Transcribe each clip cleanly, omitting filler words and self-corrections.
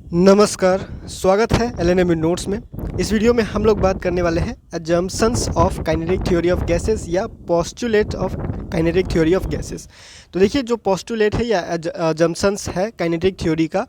नमस्कार, स्वागत है एलएनएम नोट्स में। इस वीडियो में हम लोग बात करने वाले हैं assumptions of kinetic theory of gases या postulate of kinetic theory of gases. तो देखिए, जो पोस्टुलेट है या अजम्पशंस है काइनेटिक थ्योरी का,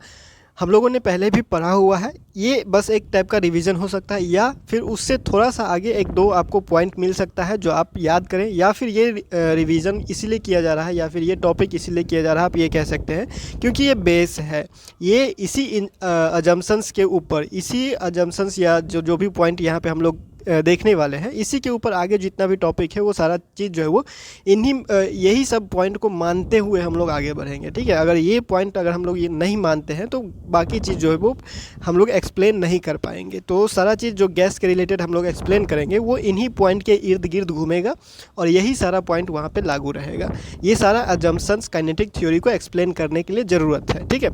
हम लोगों ने पहले भी पढ़ा हुआ है। ये बस एक टाइप का रिवीजन हो सकता है या फिर उससे थोड़ा सा आगे एक दो आपको पॉइंट मिल सकता है जो आप याद करें, या फिर ये रिवीजन इसीलिए किया जा रहा है या फिर ये टॉपिक इसीलिए किया जा रहा है, आप ये कह सकते हैं, क्योंकि ये बेस है। ये इसी अजम्पशंस के ऊपर, इसी अजम्पशंस या जो भी पॉइंट यहाँ पे हम लोग देखने वाले हैं, इसी के ऊपर आगे जितना भी टॉपिक है वो सारा चीज़ जो है वो इन्हीं यही सब पॉइंट को मानते हुए हम लोग आगे बढ़ेंगे। ठीक है, अगर ये पॉइंट अगर हम लोग ये नहीं मानते हैं तो बाकी चीज़ जो है वो हम लोग एक्सप्लेन नहीं कर पाएंगे। तो सारा चीज़ जो गैस के रिलेटेड हम लोग एक्सप्लेन करेंगे वो इन्हीं पॉइंट के इर्द गिर्द घूमेगा और यही सारा पॉइंट वहाँ पे लागू रहेगा। ये सारा अजम्पशंस काइनेटिक थ्योरी को एक्सप्लेन करने के लिए ज़रूरत है। ठीक है,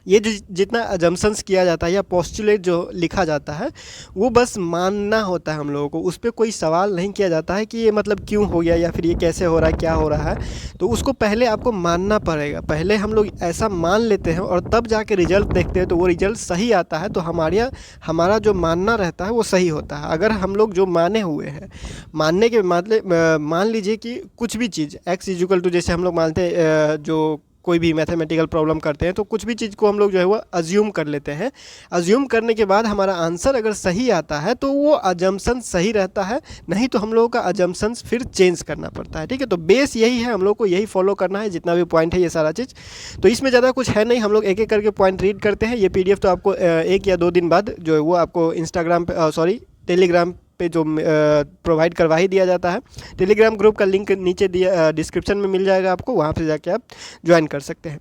ये जो जितना अजम्पशंस किया जाता है या पोस्टुलेट जो लिखा जाता है वो बस मानना होता है हम लोगों को। उस पर कोई सवाल नहीं किया जाता है कि ये मतलब क्यों हो गया या फिर ये कैसे हो रहा है, क्या हो रहा है। तो उसको पहले आपको मानना पड़ेगा। पहले हम लोग ऐसा मान लेते हैं और तब जाके रिजल्ट देखते हैं, तो वो रिजल्ट सही आता है तो हमारा जो मानना रहता है वो सही होता है। अगर हम लोग जो माने हुए हैं, मानने के मतलब मान लीजिए कि कुछ भी चीज़ x इक्वल टू, जैसे हम लोग मानते हैं जो कोई भी मैथमेटिकल प्रॉब्लम करते हैं तो कुछ भी चीज़ को हम लोग जो है वो अज्यूम कर लेते हैं। अज्यूम करने के बाद हमारा आंसर अगर सही आता है तो वो अजम्पशन सही रहता है, नहीं तो हम लोगों का अजम्पशन फिर चेंज करना पड़ता है। ठीक है, तो बेस यही है, हम लोग को यही फॉलो करना है, जितना भी पॉइंट है ये सारा चीज़। तो इसमें ज़्यादा कुछ है नहीं, हम लोग एक एक करके पॉइंट रीड करते हैं। ये PDF तो आपको 1 या 2 दिन बाद जो है वो आपको इंस्टाग्राम पे टेलीग्राम पे जो प्रोवाइड करवा ही दिया जाता है। टेलीग्राम ग्रुप का लिंक नीचे दिया डिस्क्रिप्शन में मिल जाएगा आपको, वहाँ पे जाके आप ज्वाइन कर सकते हैं।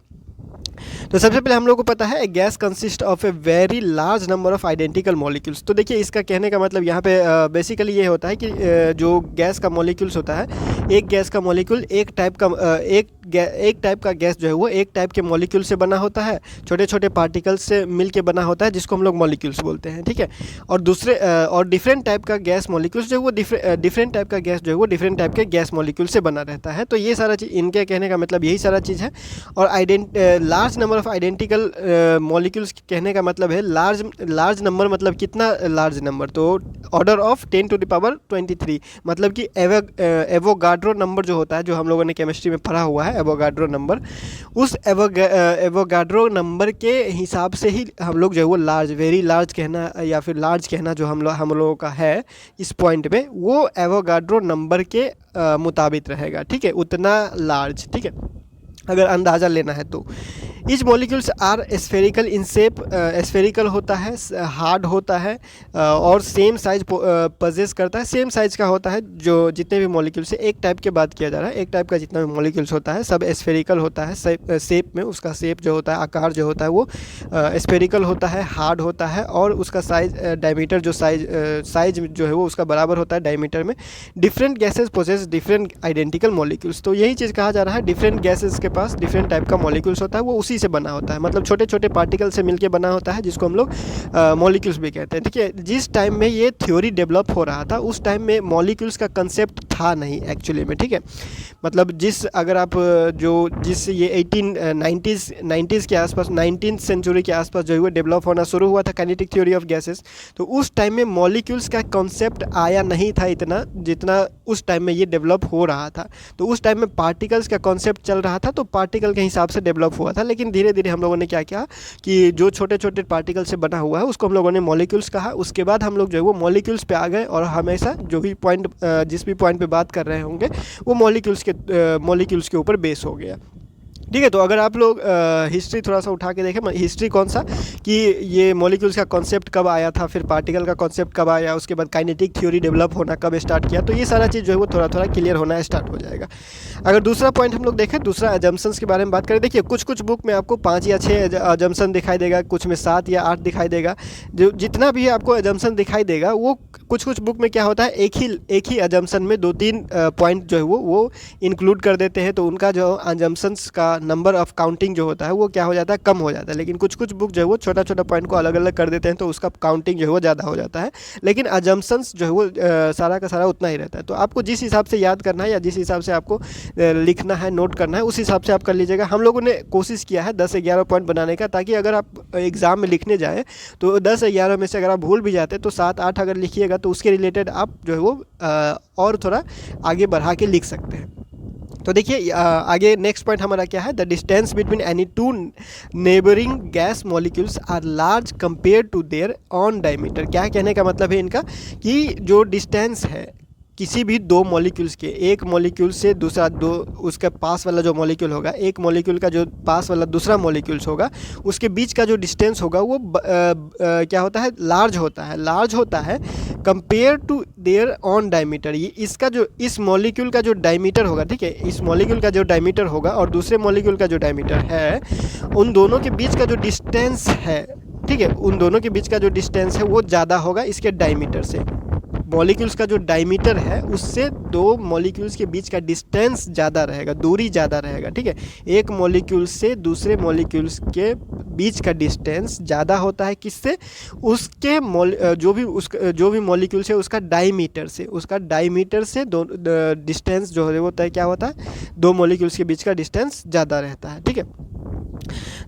तो सबसे पहले हम लोग को पता है gas consist of a very large number of identical molecules. तो देखिए, इसका कहने का मतलब यहाँ पे बेसिकली ये होता है कि जो गैस का मॉलिक्यूल्स होता है, एक गैस का मॉलिक्यूल एक टाइप का गैस जो है वो एक टाइप के मॉलिक्यूल से बना होता है, छोटे छोटे पार्टिकल्स से मिल के बना होता है, जिसको हम लोग मॉलिक्यूल्स बोलते हैं। ठीक है, और डिफरेंट टाइप का गैस मॉलिक्यूल्स जो है वो डिफरेंट टाइप का गैस जो है वो डिफरेंट टाइप के गैस मॉलिक्यूल से बना रहता है। तो ये सारा चीज़, इनके कहने का मतलब यही सारा चीज़ है। और large number of identical molecules कहने का मतलब है लार्ज नंबर, मतलब कितना लार्ज नंबर, तो order of 10 to the power 23, मतलब कि एवोगाड्रो नंबर जो होता है, जो हम लोगों ने केमिस्ट्री में पढ़ा हुआ है, एवोगाड्रो नंबर, उस एवोगाड्रो नंबर के हिसाब से ही हम लोग जो है वो लार्ज, वेरी लार्ज कहना या फिर लार्ज कहना जो हम लोगों का है इस पॉइंट पे, वो एवोगाड्रो नंबर के मुताबिक रहेगा। ठीक है, उतना लार्ज। ठीक है, अगर अंदाज़ा लेना है तो each molecules are spherical in shape, spherical होता है, हार्ड होता है और सेम साइज पजेस करता है। सेम साइज का होता है जो जितने भी मॉलिक्यूल्स है, एक टाइप के बात किया जा रहा है, एक टाइप का जितना भी मॉलिक्यूल्स होता है सब स्फेरिकल होता है। शेप में उसका शेप जो होता है, आकार जो होता है वो स्फेरिकल होता है, हार्ड होता है और उसका साइज डायमीटर जो साइज जो है वो उसका बराबर होता है डायमीटर में। Different gases possess different identical molecules. तो यही चीज़ कहा जा रहा है, डिफरेंट गैसेज के पास डिफरेंट टाइप का मॉलिक्यूल्स होता है, वो उसी से बना होता है, मतलब छोटे छोटे पार्टिकल से मिलके बना होता है, जिसको हम लोग मॉलिक्यूल्स भी कहते हैं। ठीक है, जिस टाइम में ये थ्योरी डेवलप हो रहा था उस टाइम में मॉलिक्यूल्स का कंसेप्ट था नहीं एक्चुअली में। ठीक है, मतलब अगर आप जिस ये 1890s के आसपास, 19th सेंचुरी के आसपास जो है वो डेवलप होना शुरू हुआ था काइनेटिक थ्योरी ऑफ गैसेस, तो उस टाइम में मॉलिक्यूल्स का कॉन्सेप्ट आया नहीं था इतना जितना उस टाइम में ये डेवलप हो रहा था। तो उस टाइम में पार्टिकल्स का कॉन्सेप्ट चल रहा था, तो पार्टिकल के हिसाब से डेवलप हुआ था। लेकिन धीरे धीरे हम लोगों ने क्या किया कि जो छोटे छोटे पार्टिकल से बना हुआ है उसको हम लोगों ने मॉलिक्यूल्स कहा। उसके बाद हम लोग जो है वो मॉलिक्यूल्स पे आ गए और हमेशा जो भी पॉइंट जिस भी पॉइंट पे बात कर रहे होंगे वो मॉलिक्यूल्स के ऊपर बेस हो गया। ठीक है, तो अगर आप लोग हिस्ट्री थोड़ा सा उठा के देखें, हिस्ट्री कौन सा कि ये मॉलिक्यूल्स का कॉन्सेप्ट कब आया था, फिर पार्टिकल का कॉन्सेप्ट कब आया, उसके बाद काइनेटिक थ्योरी डेवलप होना कब स्टार्ट किया, तो ये सारा चीज़ जो है वो थोड़ा थोड़ा क्लियर होना स्टार्ट हो जाएगा। अगर दूसरा पॉइंट हम लोग देखें, दूसरा अजम्पशंस के बारे में बात करें, देखिए कुछ बुक में आपको 5 या 6 अजम्पशन दिखाई देगा, कुछ में 7 या 8 दिखाई देगा। जो जितना भी आपको अजम्पशन दिखाई देगा वो कुछ बुक में क्या होता है, एक ही अजम्पशन में 2-3 पॉइंट जो है वो इंक्लूड कर देते हैं, तो उनका जो अजम्पशंस का नंबर ऑफ काउंटिंग जो होता है वो क्या हो जाता है, कम हो जाता है। लेकिन कुछ कुछ बुक जो है वो छोटा छोटा पॉइंट को अलग अलग कर देते हैं, तो उसका काउंटिंग जो है वो ज़्यादा हो जाता है। लेकिन अजम्पशंस जो है वो सारा का सारा उतना ही रहता है। तो आपको जिस हिसाब से याद करना है या जिस हिसाब से आपको लिखना है, नोट करना है, उस हिसाब से आप कर लीजिएगा। हम लोगों ने कोशिश किया है 10-11 पॉइंट बनाने का, ताकि अगर आप एग्ज़ाम में लिखने जाएँ तो 10-11 में से अगर आप भूल भी जाते तो 7-8 अगर लिखिएगा तो उसके रिलेटेड आप जो है वो और थोड़ा आगे बढ़ा के लिख सकते हैं। तो देखिए आगे नेक्स्ट पॉइंट हमारा क्या है, the distance between any two neighbouring gas molecules are large compare to their own diameter. क्या कहने का मतलब है इनका, कि जो डिस्टेंस है किसी भी दो मॉलिक्यूल्स के, एक मॉलिक्यूल से दूसरा, दो उसका पास वाला जो मॉलिक्यूल होगा, एक मॉलिक्यूल का जो पास वाला दूसरा मॉलिक्यूल्स होगा, उसके बीच का जो डिस्टेंस होगा वो क्या होता है, लार्ज होता है compare to their own diameter. ये इसका जो इस मॉलिक्यूल का जो डायमीटर होगा, ठीक है, इस मॉलिक्यूल का जो डायमीटर होगा और दूसरे मॉलिक्यूल का जो डायमीटर है, उन दोनों के बीच का जो डिस्टेंस है, ठीक है, उन दोनों के बीच का जो डिस्टेंस है वो ज़्यादा होगा इसके डायमीटर से। मॉलिक्यूल्स का जो डायमीटर है उससे दो मॉलिक्यूल्स के बीच का डिस्टेंस ज़्यादा रहेगा, दूरी ज़्यादा रहेगा, ठीक है। एक मॉलिक्यूल से दूसरे मॉलिक्यूल्स के बीच का डिस्टेंस ज़्यादा होता है किससे, उसके जो भी मॉलिक्यूल्स है उसका डायमीटर से दो डिस्टेंस जो होता है क्या होता है, दो मॉलिक्यूल्स के बीच का डिस्टेंस ज़्यादा रहता है, ठीक है।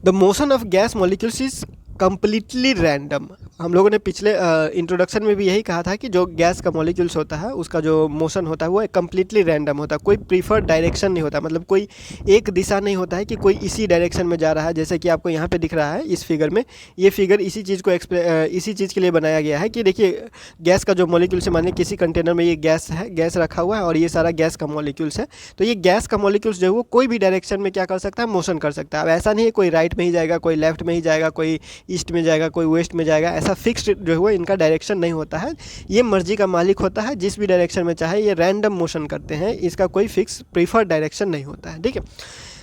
The motion of gas molecules is completely random. हम लोगों ने पिछले इंट्रोडक्शन में भी यही कहा था कि जो गैस का मॉलिक्यूल्स होता है उसका जो मोशन होता है वो कम्प्लीटली रैंडम होता है, कोई प्रीफर्ड डायरेक्शन नहीं होता, मतलब कोई एक दिशा नहीं होता है कि कोई इसी डायरेक्शन में जा रहा है। जैसे कि आपको यहाँ पे दिख रहा है इस फिगर में, ये फिगर इसी चीज़ के लिए बनाया गया है कि देखिए गैस का जो मॉलिक्यूल्स है, मानिए किसी कंटेनर में ये गैस रखा हुआ है और ये सारा गैस का मॉलिक्यूल्स है, तो ये गैस का मॉलिक्यूल्स जो है वो कोई भी डायरेक्शन में क्या कर सकता है, मोशन कर सकता है। अब ऐसा नहीं है कोई राइट में ही जाएगा, कोई लेफ्ट में ही जाएगा, कोई ईस्ट में जाएगा, कोई वेस्ट में जाएगा, ऐसा फिक्स्ड जो है वो इनका डायरेक्शन नहीं होता है। ये मर्जी का मालिक होता है, जिस भी डायरेक्शन में चाहे ये रैंडम मोशन करते हैं, इसका कोई फिक्स प्रीफर्ड डायरेक्शन नहीं होता है, ठीक है।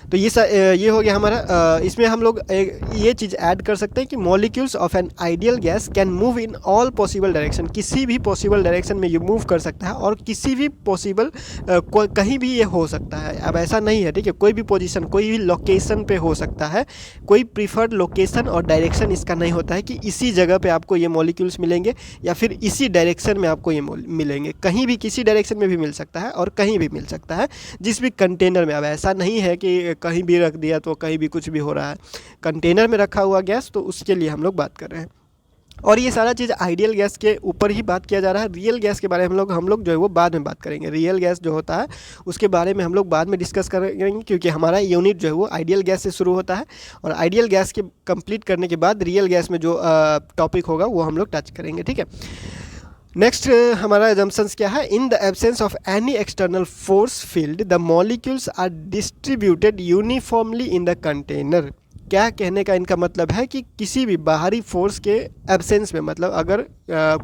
तो ये हो गया हमारा। इसमें हम लोग ये चीज़ ऐड कर सकते हैं कि molecules of an ideal gas can move in all possible direction, किसी भी पॉसिबल डायरेक्शन में ये मूव कर सकता है और किसी भी पॉसिबल कहीं भी ये हो सकता है। अब ऐसा नहीं है, ठीक है, कोई भी पोजीशन, कोई भी लोकेशन पे हो सकता है, कोई प्रीफर्ड लोकेशन और डायरेक्शन इसका नहीं होता है कि इसी जगह पे आपको ये मॉलिक्यूल्स मिलेंगे या फिर इसी डायरेक्शन में आपको ये मिलेंगे। कहीं भी किसी डायरेक्शन में भी मिल सकता है और कहीं भी मिल सकता है, जिस भी कंटेनर में। अब ऐसा नहीं है कि कहीं भी रख दिया तो कहीं भी कुछ भी हो रहा है, कंटेनर में रखा हुआ गैस, तो उसके लिए हम लोग बात कर रहे हैं। और ये सारा चीज़ आइडियल गैस के ऊपर ही बात किया जा रहा है। रियल गैस के बारे में हम लोग जो है वो बाद में बात करेंगे। रियल गैस जो होता है उसके बारे में हम लोग बाद में डिस्कस करेंगे, क्योंकि हमारा यूनिट जो है वो आइडियल गैस से शुरू होता है और आइडियल गैस के कंप्लीट करने के बाद रियल गैस में जो टॉपिक होगा वो हम लोग टच करेंगे, ठीक है। नेक्स्ट हमारा एजम्पशंस क्या है, in the absence of any external force field the molecules are distributed uniformly in the container. क्या कहने का इनका मतलब है कि किसी भी बाहरी फोर्स के एब्सेंस में, मतलब अगर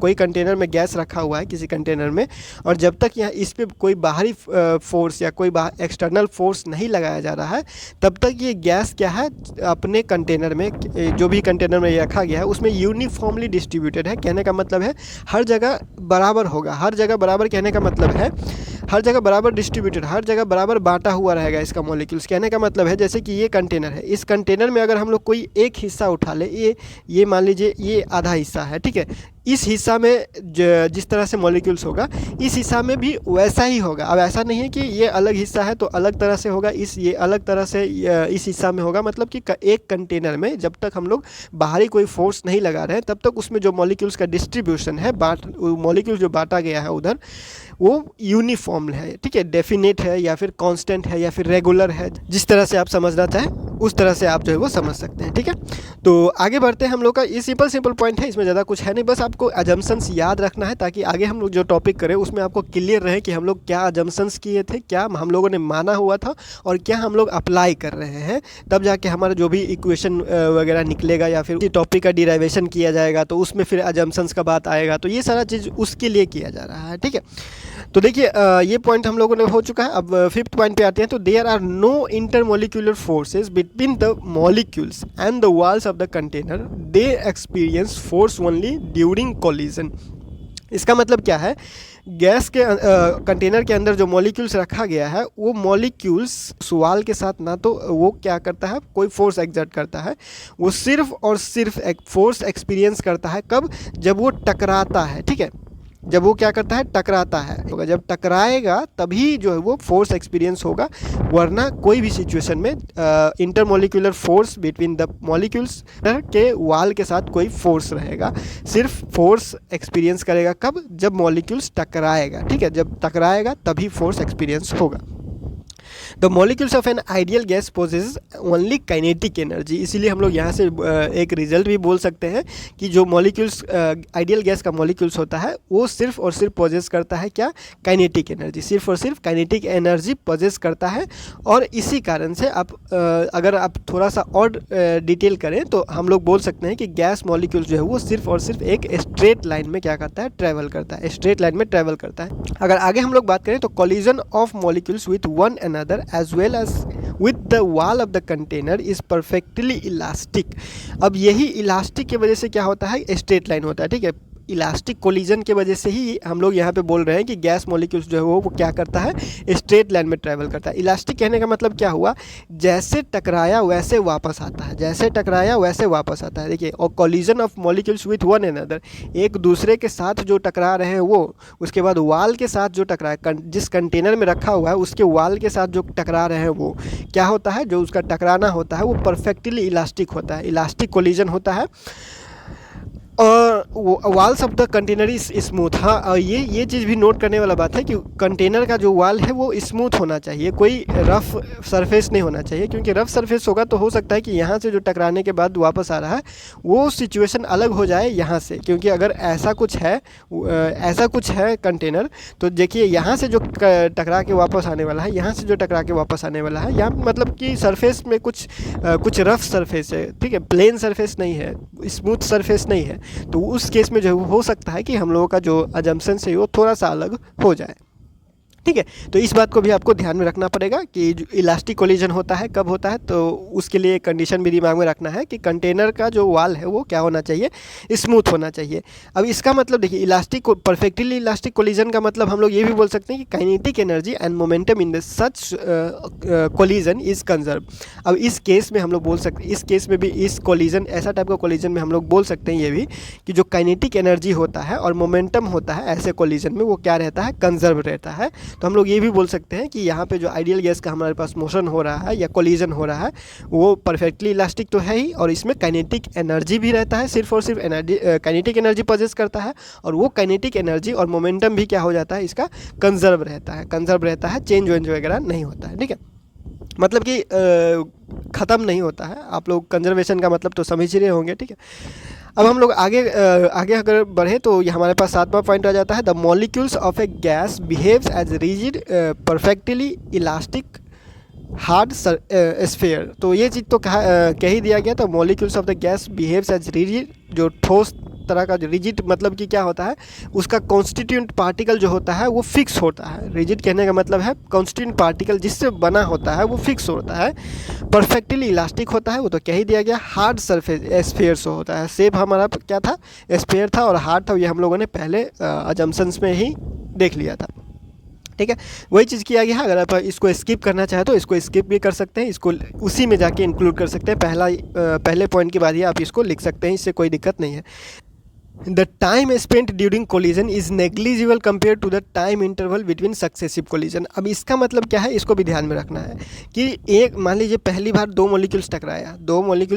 कोई कंटेनर में गैस रखा हुआ है किसी कंटेनर में और जब तक यहाँ इस पे कोई बाहरी फोर्स या कोई एक्सटर्नल फोर्स नहीं लगाया जा रहा है, तब तक ये गैस क्या है अपने कंटेनर में, जो भी कंटेनर में रखा गया है उसमें यूनिफॉर्मली डिस्ट्रीब्यूटेड है। कहने का मतलब है हर जगह बराबर होगा। हर जगह बराबर कहने का मतलब है हर जगह बराबर डिस्ट्रीब्यूटेड, हर जगह बराबर बांटा हुआ रहेगा इसका मॉलिक्यूल्स। कहने का मतलब है जैसे कि ये कंटेनर है, इस कंटेनर में अगर हम लोग कोई एक हिस्सा उठा ले, ये मान लीजिए ये आधा हिस्सा है, ठीक है, इस हिस्सा में जिस तरह से मॉलिक्यूल्स होगा इस हिस्सा में भी वैसा ही होगा। अब ऐसा नहीं है कि ये अलग हिस्सा है तो अलग तरह से होगा, ये अलग तरह से इस हिस्सा में होगा। मतलब कि एक कंटेनर में जब तक हम लोग बाहरी कोई फोर्स नहीं लगा रहे हैं तब तक उसमें जो मॉलिक्यूल्स का डिस्ट्रीब्यूशन है, मॉलिक्यूल जो बांटा गया है उधर, वो यूनिफॉर्म है, ठीक है, डेफिनेट है या फिर कांस्टेंट है या फिर रेगुलर है। जिस तरह से आप समझना चाहें उस तरह से आप जो है वो समझ सकते हैं, ठीक है। तो आगे बढ़ते हैं हम लोग का। ये सिंपल पॉइंट है, इसमें ज़्यादा कुछ है नहीं, बस आपको अजम्पशंस याद रखना है ताकि आगे हम लोग जो टॉपिक करें उसमें आपको क्लियर रहे कि हम लोग क्या अजम्पशंस किए थे, क्या हम लोगों ने माना हुआ था और क्या हम लोग अप्लाई कर रहे हैं। तब जाके हमारा जो भी इक्वेशन वगैरह निकलेगा या फिर टॉपिक का डिराइवेशन किया जाएगा तो उसमें फिर अजम्पशंस का बात आएगा। तो ये सारा चीज़ उसके लिए किया जा रहा है, ठीक है। तो देखिए ये पॉइंट हम लोगों ने हो चुका है। अब फिफ्थ पॉइंट पे आते हैं। तो there are no intermolecular forces between the molecules and the walls of the container, they experience force only during collision. इसका मतलब क्या है, गैस के कंटेनर के अंदर जो मॉलिक्यूल्स रखा गया है वो मॉलिक्यूल्स सवाल के साथ ना तो वो क्या करता है, कोई फोर्स एक्सर्ट करता है, वो सिर्फ और सिर्फ एक फोर्स एक्सपीरियंस करता है कब, जब वो टकराता है। ठीक है, जब वो क्या करता है, टकराता है। जब टकराएगा तभी जो है वो फोर्स एक्सपीरियंस होगा, वरना कोई भी सिचुएशन में intermolecular force between the molecules के वाल के साथ कोई फोर्स रहेगा, सिर्फ फोर्स एक्सपीरियंस करेगा कब, जब मॉलिक्यूल्स टकराएगा। ठीक है, जब टकराएगा तभी फोर्स एक्सपीरियंस होगा। The molecules of an ideal gas possess only kinetic energy, इसीलिए हम लोग यहाँ से एक रिजल्ट भी बोल सकते हैं कि जो मॉलिक्यूल्स आइडियल गैस का मॉलिक्यूल्स होता है वो सिर्फ और सिर्फ पोजेस करता है क्या, काइनेटिक एनर्जी, सिर्फ और सिर्फ काइनेटिक एनर्जी पोजेस करता है। और इसी कारण से आप अगर आप थोड़ा सा और डिटेल करें तो हम लोग बोल सकते हैं कि गैस मॉलिक्यूल्स जो है वो सिर्फ और सिर्फ एक स्ट्रेट लाइन में क्या करता है, ट्रैवल करता है, स्ट्रेट लाइन में ट्रैवल करता है। अगर आगे हम लोग बात करें तो collision of molecules with one another as well as with the wall of the container is perfectly elastic। अब यही इलास्टिक की वजह से क्या होता है, स्ट्रेट लाइन होता है। ठीक है, इलास्टिक कोलिजन की वजह से ही हम लोग यहाँ पे बोल रहे हैं कि गैस मॉलिक्यूल्स जो है वो क्या करता है, स्ट्रेट लाइन में ट्रैवल करता है। इलास्टिक कहने का मतलब क्या हुआ, जैसे टकराया वैसे वापस आता है, जैसे टकराया वैसे वापस आता है। देखिए, और collision of molecules with one another, एक दूसरे के साथ जो टकरा रहे हैं वो, उसके बाद वाल के साथ जो टकरा, जिस कंटेनर में रखा हुआ है उसके वाल के साथ जो टकरा रहे हैं वो क्या होता है, जो उसका टकराना होता है वो परफेक्टली इलास्टिक होता है, इलास्टिक कोलिजन होता है। और walls of the container is smooth. हाँ, और ये चीज़ भी नोट करने वाला बात है कि कंटेनर का जो वाल है वो स्मूथ होना चाहिए, कोई रफ़ सरफेस नहीं होना चाहिए, क्योंकि रफ़ सरफेस होगा तो हो सकता है कि यहाँ से जो टकराने के बाद वापस आ रहा है वो सिचुएशन अलग हो जाए यहाँ से, क्योंकि अगर ऐसा कुछ है कंटेनर, तो देखिए यहाँ से जो टकरा के वापस आने वाला है, यहाँ से जो टकरा के वापस आने वाला है, यहाँ मतलब कि सरफेस में कुछ रफ़ सरफेस है। ठीक है, प्लेन सरफेस नहीं है, स्मूथ सरफेस नहीं है, तो उस केस में जो हो सकता है कि हम लोगों का जो अजम्पशन है वो थोड़ा सा अलग हो जाए। ठीक है, तो इस बात को भी आपको ध्यान में रखना पड़ेगा कि जो इलास्टिक कोलिजन होता है कब होता है, तो उसके लिए कंडीशन भी दिमाग में रखना है कि कंटेनर का जो वाल है वो क्या होना चाहिए, स्मूथ होना चाहिए। अब इसका मतलब देखिए, इलास्टिक परफेक्टली इलास्टिक कोलिजन का मतलब हम लोग ये भी बोल सकते हैं कि kinetic energy and momentum in the such collision is conserve. अब इस केस में हम लोग बोल सकते, इस केस में भी इस कोलिजन, ऐसा टाइप का कोलिजन में हम लोग बोल सकते हैं ये भी कि जो काइनेटिक एनर्जी होता है और मोमेंटम होता है ऐसे कोलिजन में वो क्या रहता है, कंजर्व रहता है। तो हम लोग ये भी बोल सकते हैं कि यहाँ पे जो आइडियल गैस का हमारे पास मोशन हो रहा है या कोलिजन हो रहा है वो परफेक्टली इलास्टिक तो है ही, और इसमें काइनेटिक एनर्जी भी रहता है, सिर्फ और सिर्फ एनर्जी, काइनेटिक एनर्जी पोजेस करता है, और वो काइनेटिक एनर्जी और मोमेंटम भी क्या हो जाता है, इसका कंजर्व रहता है, चेंज वेंज वगैरह नहीं होता है। ठीक है, मतलब कि ख़त्म नहीं होता है। आप लोग कंजर्वेशन का मतलब तो समझ ही रहे होंगे। ठीक है, अब हम लोग आगे अगर बढ़े तो ये हमारे पास 7वां पॉइंट आ जाता है, the molecules of a gas behaves as rigid perfectly elastic hard sphere. तो ये चीज़ तो कह ही दिया गया था, molecules of the gas behaves as rigid, जो ठोस तरह का, जो रिजिड मतलब कि क्या होता है, उसका कॉन्स्टिट्यूएंट पार्टिकल जो होता है वो फिक्स होता है। रिजिड कहने का मतलब है कॉन्स्टिट्यूएंट पार्टिकल जिससे बना होता है वो फिक्स होता है, परफेक्टली इलास्टिक होता है, वो तो कह ही दिया गया। हार्ड सरफेस स्फीयर से होता है, शेप हमारा क्या था, स्फीयर था, और हार्ड था, ये हम लोगों ने पहले अजम्पशंस में ही देख लिया था। ठीक है, वही चीज़ किया गया है। अगर आप इसको स्किप करना चाहें तो इसको स्किप भी कर सकते हैं, इसको उसी में जाके इंक्लूड कर सकते हैं, पहले पॉइंट के बाद ही आप इसको लिख सकते हैं, इससे कोई दिक्कत नहीं है। The time spent during collision is negligible compare to the time interval between successive collision. अब इसका मतलब क्या है, इसको भी ध्यान में रखना है कि एक मान लीजिए पहली बार दो मॉलिक्यूल्स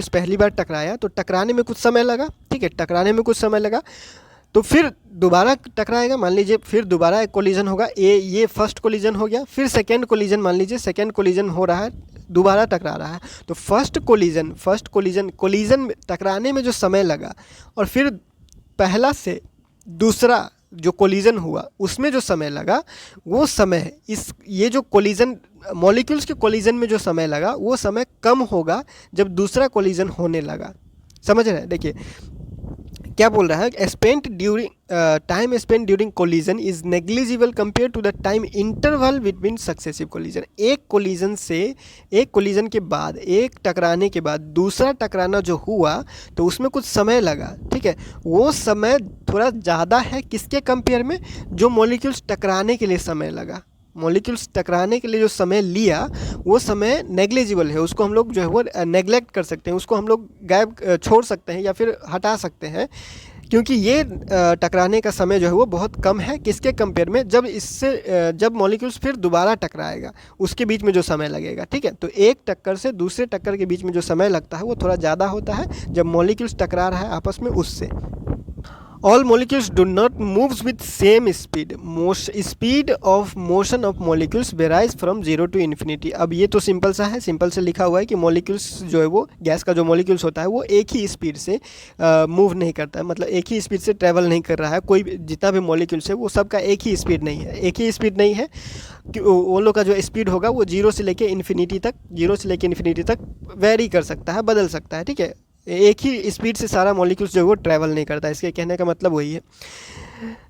पहली बार टकराया, तो टकराने में कुछ समय लगा। ठीक है, टकराने में कुछ समय लगा, तो फिर दोबारा टकराएगा, मान लीजिए फिर दोबारा एक कोलिजन होगा, ये फर्स्ट कोलिजन हो गया, फिर सेकेंड कोलिजन, मान लीजिए सेकेंड कोलिजन हो रहा है, दोबारा टकरा रहा है, तो फर्स्ट कोलिजन में टकराने में जो समय लगा, और फिर पहला से दूसरा जो कोलिजन हुआ उसमें जो समय लगा, वो समय ये जो कोलिजन मॉलिक्यूल्स के कोलिजन में जो समय लगा वो समय कम होगा जब दूसरा कोलिजन होने लगा। समझ रहे हैं? देखिए, क्या बोल रहा है, spent during time spent during collision is negligible compare to the time interval between successive collision. एक कोलिजन के बाद, एक टकराने के बाद दूसरा टकराना जो हुआ तो उसमें कुछ समय लगा, ठीक है, वो समय थोड़ा ज़्यादा है किसके कंपेयर में, जो मॉलिक्यूल्स टकराने के लिए समय लगा। मॉलिक्यूल्स टकराने के लिए जो समय लिया वो समय नेग्लिजिबल है, उसको हम लोग जो है वो नेग्लेक्ट कर सकते हैं, उसको हम लोग गायब छोड़ सकते हैं या फिर हटा सकते हैं, क्योंकि ये टकराने का समय जो है वो बहुत कम है किसके कंपेयर में, जब मॉलिक्यूल्स फिर दोबारा टकराएगा उसके बीच में जो समय लगेगा, ठीक है। तो एक टक्कर से दूसरे टक्कर के बीच में जो समय लगता है वो थोड़ा ज़्यादा होता है जब मॉलिक्यूल्स टकरा रहा है आपस में उससे। All molecules do not move with same speed. Speed of motion of molecules varies from 0 to infinity. अब ये तो सिंपल सा है, सिंपल से लिखा हुआ है कि मॉलिक्यूल्स जो है वो, गैस का जो मॉलिक्यूल्स होता है वो एक ही स्पीड से मूव नहीं करता है, मतलब एक ही स्पीड से ट्रैवल नहीं कर रहा है। कोई जितना भी मॉलिक्यूल्स है वो सबका एक ही स्पीड नहीं है, एक ही स्पीड नहीं है कि वो लोग का जो स्पीड होगा वो जीरो से लेके इन्फिनिटी तक वेरी कर सकता है, बदल सकता है, ठीक है। एक ही स्पीड से सारा मॉलिक्यूल्स जो है वो ट्रैवल नहीं करता, इसके कहने का मतलब वही है।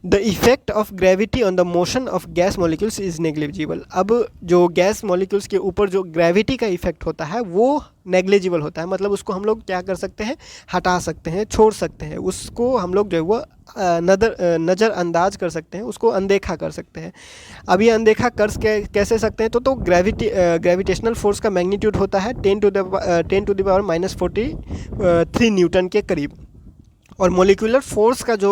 The effect of gravity on the motion of gas molecules is negligible. अब जो गैस मॉलिक्यूल्स के ऊपर जो ग्रेविटी का इफेक्ट होता है वो नेग्लिजिबल होता है, मतलब उसको हम लोग क्या कर सकते हैं, हटा सकते हैं, छोड़ सकते हैं, उसको हम लोग जो है वो नज़रअंदाज कर सकते हैं, उसको अनदेखा कर सकते हैं। अब ये अनदेखा कर कैसे सकते हैं, तो ग्रेविटेशनल फोर्स का मैग्नीट्यूड होता है 10 टू द पावर -43 न्यूटन के करीब, और मोलिकुलर फोर्स का जो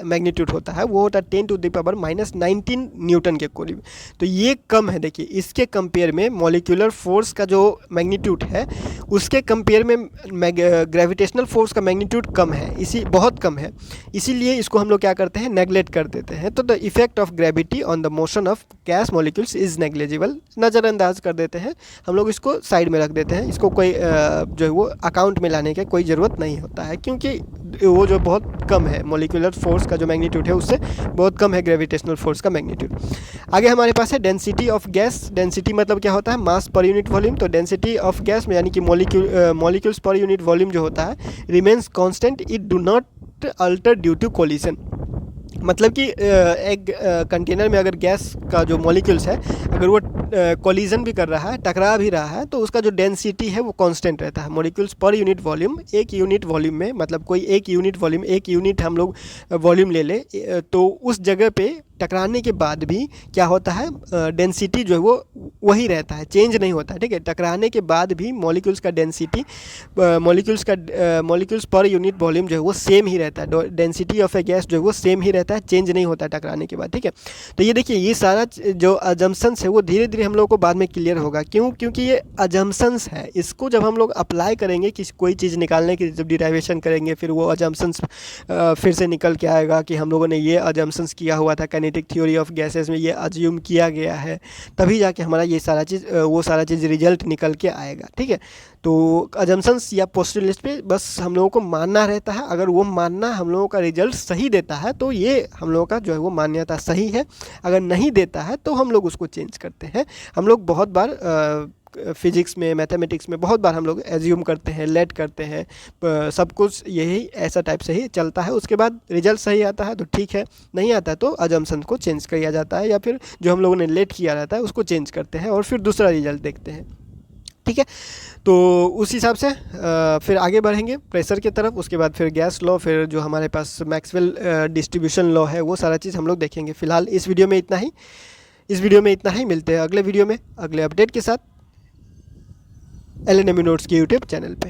मैग्नीट्यूड होता है वो होता है 10 टू द पावर -19 न्यूटन के करीब। तो ये कम है, देखिए इसके कंपेयर में मोलिकुलर फोर्स का जो मैग्नीट्यूड है उसके कंपेयर में ग्रेविटेशनल फोर्स का मैग्नीट्यूड कम है, बहुत कम है, इसीलिए इसको हम लोग क्या करते हैं, नेगलेक्ट कर देते हैं। तो the effect of gravity on the motion of gas molecules is negligible, नज़रअंदाज कर देते हैं हम लोग, इसको साइड में रख देते हैं, इसको कोई जो है वो अकाउंट में लाने की कोई ज़रूरत नहीं होता है, क्योंकि वो जो बहुत कम है, मॉलिक्यूलर फोर्स का जो मैग्नीट्यूड है उससे बहुत कम है ग्रेविटेशनल फोर्स का मैग्नीट्यूड। आगे हमारे पास है डेंसिटी ऑफ गैस। डेंसिटी मतलब क्या होता है, मास पर यूनिट वॉल्यूम। तो डेंसिटी ऑफ गैस में यानी कि मॉलिक्यूल्स पर यूनिट वॉल्यूम जो होता है remains constant, it do not alter due to collision. मतलब कि एक कंटेनर में अगर गैस का जो मॉलिक्यूल्स है अगर वो कोलिजन भी कर रहा है, टकरा भी रहा है, तो उसका जो डेंसिटी है वो कांस्टेंट रहता है। मॉलिक्यूल्स पर यूनिट वॉल्यूम, एक यूनिट वॉल्यूम में, मतलब कोई एक यूनिट हम लोग वॉल्यूम ले ले तो उस जगह पे टकराने के बाद भी क्या होता है, डेंसिटी जो है वो वही रहता है, चेंज नहीं होता है, ठीक है। टकराने के बाद भी मॉलिक्यूल्स का density, molecules per unit volume जो है वो सेम ही रहता है, डेंसिटी ऑफ ए गैस जो है वो सेम ही रहता है, चेंज नहीं होता है टकराने के बाद, ठीक है। तो ये देखिए, ये सारा जो अजम्पशंस है वो धीरे धीरे हम लोग को बाद में क्लियर होगा, क्योंकि ये अजम्पशंस है, इसको जब हम लोग अप्लाई करेंगे कि कोई चीज़ निकालने की, जब डिराइवेशन करेंगे फिर वो अजम्पशंस फिर से निकल के आएगा कि हम लोगों ने ये अजम्पशंस किया हुआ था, काइनेटिक थ्योरी ऑफ गैसेस में ये अज्यूम किया गया है, तभी जाके हमारा ये सारा चीज़ रिजल्ट निकल के आएगा, ठीक है। तो अजम्पशंस या पोस्टुलेट्स पे बस हम लोगों को मानना रहता है, अगर वो मानना हम लोगों का रिजल्ट सही देता है तो ये हम लोगों का जो है वो मान्यता सही है, अगर नहीं देता है तो हम लोग उसको चेंज करते हैं। हम लोग बहुत बार फिजिक्स में, मैथमेटिक्स में बहुत बार हम लोग एज्यूम करते हैं, लेट करते हैं, सब कुछ यही ऐसा टाइप से ही चलता है। उसके बाद रिजल्ट सही आता है तो ठीक है, नहीं आता है तो अजम्पशन को चेंज किया जाता है, या फिर जो हम लोगों ने लेट किया रहता है उसको चेंज करते हैं और फिर दूसरा रिजल्ट देखते हैं, ठीक है। तो उस हिसाब से फिर आगे बढ़ेंगे प्रेशर की तरफ, उसके बाद फिर गैस लॉ, फिर जो हमारे पास मैक्सवेल डिस्ट्रीब्यूशन लॉ है वो सारा चीज़ हम लोग देखेंगे। फिलहाल इस वीडियो में इतना ही, मिलते हैं अगले वीडियो में अगले अपडेट के साथ LNME नोट्स के यूट्यूब चैनल पे।